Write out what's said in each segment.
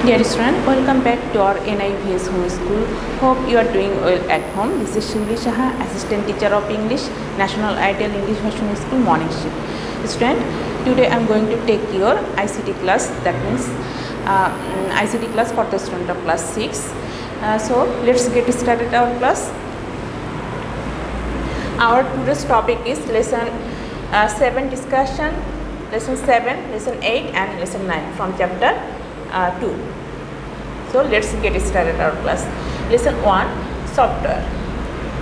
Dear student, welcome back to our NIVS home school. Hope you are doing well at home. This is Shiuly Saha, Assistant Teacher of English, National Ideal English Version School Morning Shift. Student, today I am going to take your I.C.T class. That means I.C.T class for the student of class 6. So let's get started our class. Our today's topic is lesson 7 discussion, lesson 7, lesson 8 and lesson 9 from chapter 2. So let's get started our class. Lesson 1, software.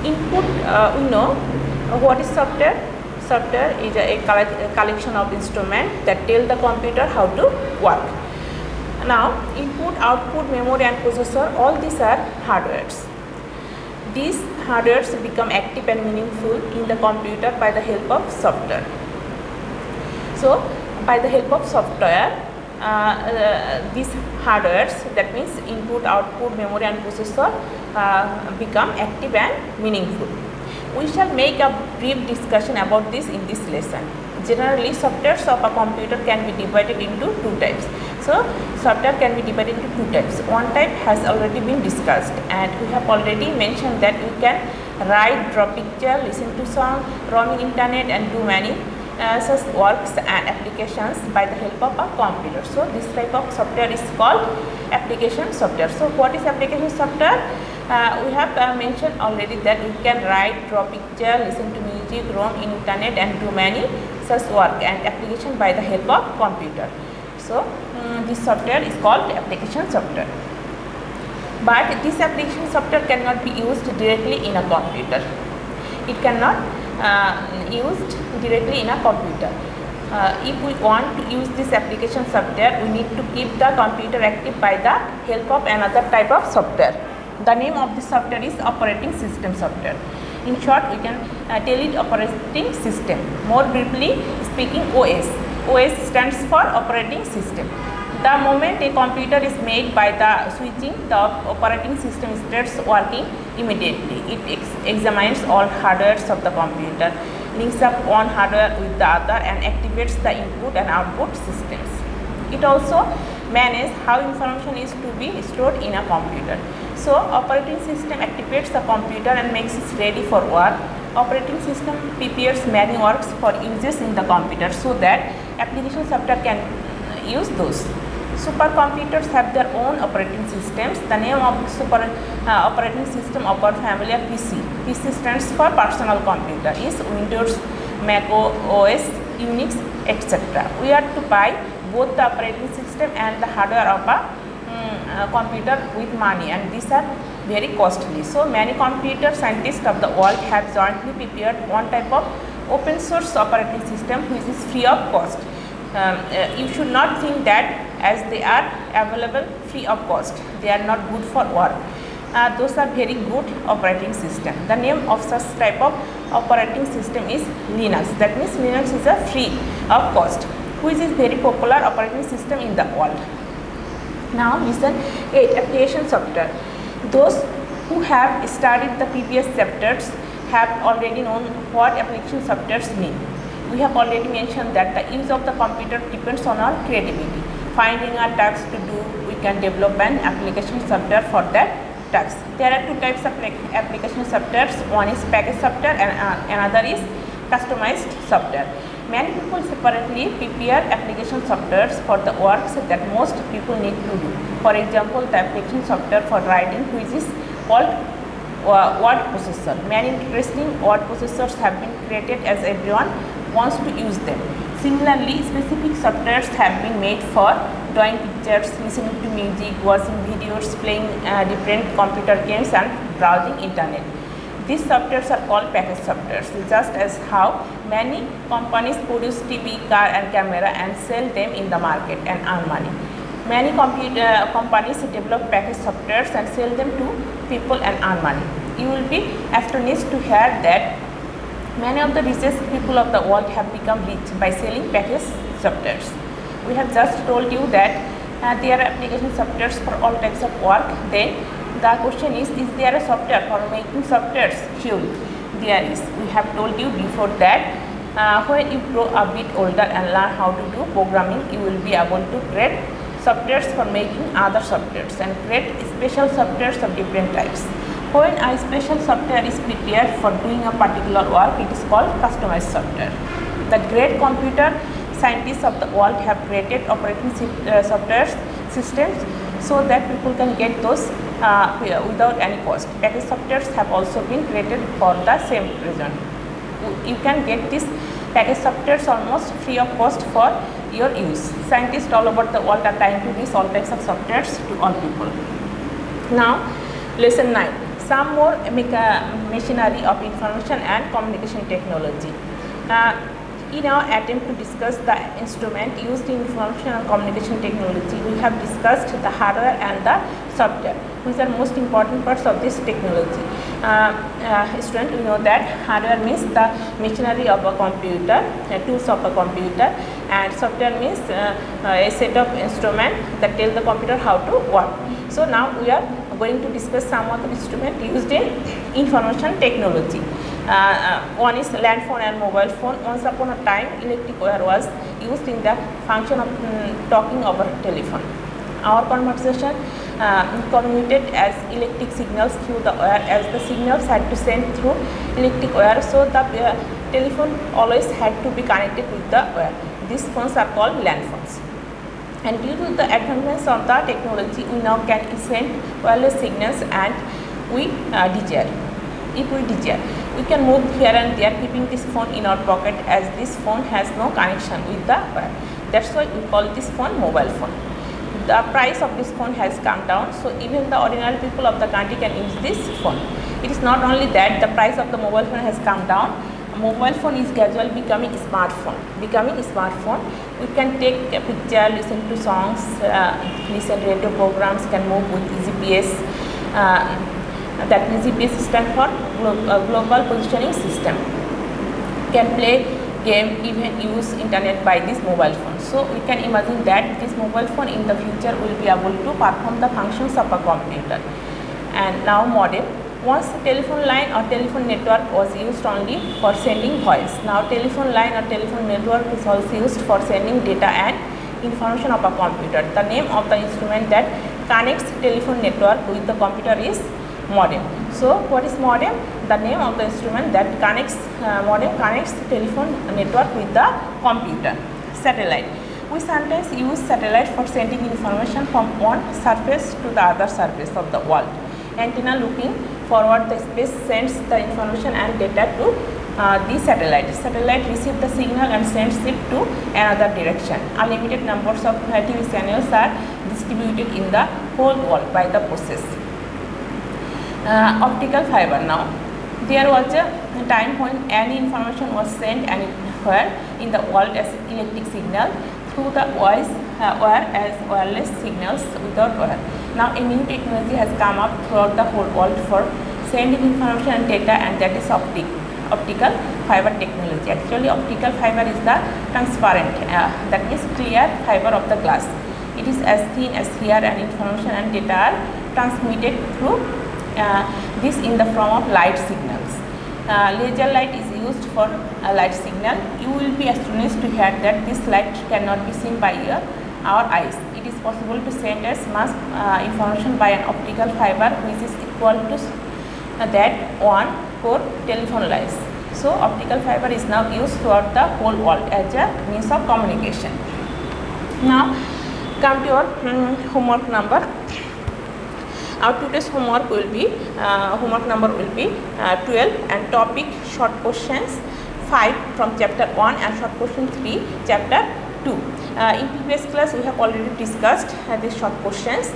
Input, we know what is software. Software is a collection of instruments that tell the computer how to work. Now input, output, memory and processor, all these are hardwares. These hardwares become active and meaningful in the computer by the help of software. So by the help of software, these hardwares, that means input, output, memory and processor become active and meaningful. We shall make a brief discussion about this in this lesson. Generally, softwares of a computer can be divided into two types. So software can be divided into two types. One type has already been discussed and we have already mentioned that we can write, draw picture, listen to song, roaming internet and do many such works and applications by the help of a computer. So this type of software is called application software. So what is application software? We have mentioned already that we can write, draw picture, listen to music, roam in internet and do many such work and application by the help of computer. So this software is called application software. But this application software cannot be used directly in a computer. It cannot used directly in a computer. If we want to use this application software, we need to keep the computer active by the help of another type of software. The name of this software is operating system software. In short, we can tell it operating system. More briefly speaking, OS. OS stands for operating system. The moment a computer is made by the switching, the operating system starts working immediately. It examines all hardwares of the computer, links up one hardware with the other and activates the input and output systems. It also manages how information is to be stored in a computer. So operating system activates the computer and makes it ready for work. Operating system prepares many works for users in the computer so that application software can use those. Supercomputers have their own operating systems. The name of operating system of our family are PC. PC stands for personal computer, is Windows, Mac OS, Unix, etc. We are to buy both the operating system and the hardware of a computer with money, and these are very costly. So many computer scientists of the world have jointly prepared one type of open source operating system which is free of cost. You should not think that as they are available free of cost, they are not good for work. Those are very good operating system. The name of such type of operating system is Linux. That means Linux is a free of cost, which is very popular operating system in the world. Now listen, 8, application software. Those who have studied the previous chapters have already known what application softwares mean. We have already mentioned that the use of the computer depends on our creativity. Finding a task to do, we can develop an application software for that task. There are two types of application softwares. One is package software and another is customized software. Many people separately prepare application softwares for the works that most people need to do. For example, the application software for writing, which is called word processor. Many interesting word processors have been created as everyone wants to use them. Similarly, specific softwares have been made for drawing pictures, listening to music, watching videos, playing different computer games and browsing internet. These softwares are called package softwares, just as how many companies produce TV, car and camera and sell them in the market and earn money. Many companies develop package softwares and sell them to people and earn money. You will be astonished to hear that many of the richest people of the world have become rich by selling package softwares. We have just told you that there are application softwares for all types of work. Then the question is there a software for making softwares? Surely there is. We have told you before that when you grow a bit older and learn how to do programming, you will be able to create softwares for making other softwares and create special softwares of different types. When a special software is prepared for doing a particular work, it is called customized software. The great computer scientists of the world have created operating software systems so that people can get those without any cost. Package softwares have also been created for the same reason. You can get this package softwares almost free of cost for your use. Scientists all over the world are trying to use all types of softwares to all people. Now, lesson 9. Some more machinery of information and communication technology. In our attempt to discuss the instrument used in information and communication technology, we have discussed the hardware and the software, which are most important parts of this technology. Student, we know that hardware means the machinery of a computer, tools of a computer, and software means a set of instruments that tell the computer how to work. So now we are going to discuss some of the instruments used in information technology. One is land phone and mobile phone. Once upon a time, electric wire was used in the function of talking over telephone. Our conversation communicated as electric signals through the wire, as the signals had to send through electric wire, so the telephone always had to be connected with the wire. These phones are called land phones. And due to the advancements of the technology, we now can send wireless signals and we desire. If we desire, we can move here and there keeping this phone in our pocket, as this phone has no connection with the wire. That's why we call this phone mobile phone. The price of this phone has come down, so even the ordinary people of the country can use this phone. It is not only that the price of the mobile phone has come down, mobile phone is gradually becoming smartphone. We can take a picture, listen to songs, listen to radio programs, can move with GPS. That means GPS stand for global positioning system. Can play game, even use internet by this mobile phone. So we can imagine that this mobile phone in the future will be able to perform the functions of a computer. And now modem. Once telephone line or telephone network was used only for sending voice. Now telephone line or telephone network is also used for sending data and information of a computer. The name of the instrument that connects telephone network with the computer is modem. So what is modem? The name of the instrument that connects modem connects telephone network with the computer. Satellite. We sometimes use satellite for sending information from one surface to the other surface of the world. Antenna looking forward the space sends the information and data to the satellite. Satellite receives the signal and sends it to another direction. Unlimited numbers of TV channels are distributed in the whole world by the process. Optical fiber. Now, there was a time when any information was sent anywhere in the world as electric signal through the wire as wireless signals without wire. Now, a new technology has come up throughout the whole world for sending information and data, and that is optical fiber technology. Actually, optical fiber is the transparent, that means clear fiber of the glass. It is as thin as hair, and information and data are transmitted through this in the form of light signals. Laser light is used for a light signal. You will be astonished to hear that this light cannot be seen by our eyes. It is possible to send as much information by an optical fiber, which is equal to that one for telephone lines. So optical fiber is now used throughout the whole world as a means of communication. Now come to your homework number. Our today's homework will be homework number will be 12, and topic short questions 5 from chapter 1 and short question 3 chapter 2. In previous class we have already discussed these short questions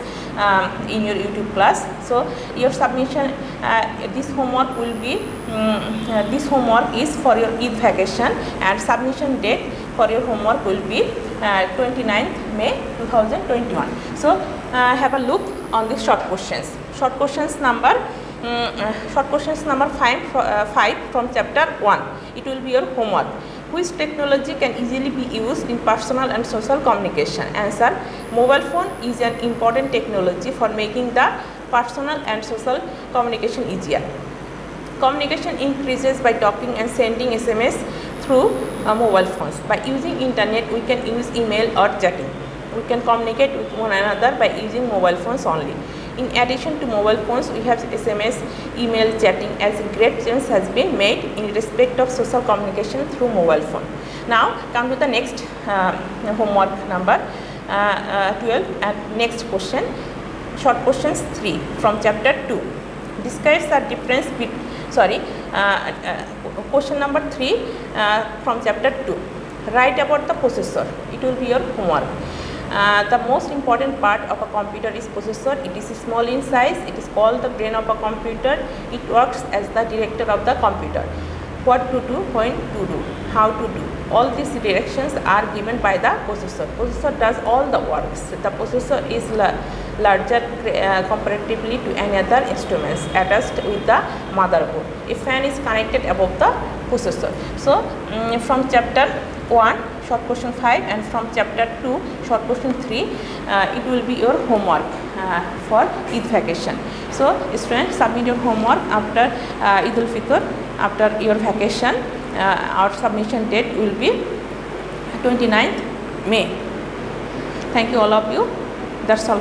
in your YouTube class. So your submission, this homework will be this homework is for your Eid vacation, and submission date for your homework will be 29th May 2021. So have a look on the short questions. Short questions number 5 from chapter 1. It will be your homework. Which technology can easily be used in personal and social communication? Answer: mobile phone is an important technology for making the personal and social communication easier. Communication increases by talking and sending SMS through mobile phones. By using internet, we can use email or chatting. we can communicate with one another by using mobile phones only. In addition to mobile phones, we have SMS, email, chatting, as a great change has been made in respect of social communication through mobile phone. Now come to the next homework number 12 and next question, short questions 3 from chapter 2. Describes the difference between, question number 3 from chapter 2. Write about the processor. It will be your homework. The most important part of a computer is processor. It is small in size. It is called the brain of a computer. It works as the director of the computer. What to do, when to do, how to do. All these directions are given by the processor. Processor does all the works. The processor is larger comparatively to any other instruments attached with the motherboard. A fan is connected above the processor. So from chapter 1 short question 5 and from chapter 2 short question 3 it will be your homework for Eid vacation. So students, submit your homework after Eid al-Fitr, after your vacation. Our submission date will be 29th May. Thank you all of you. That's all.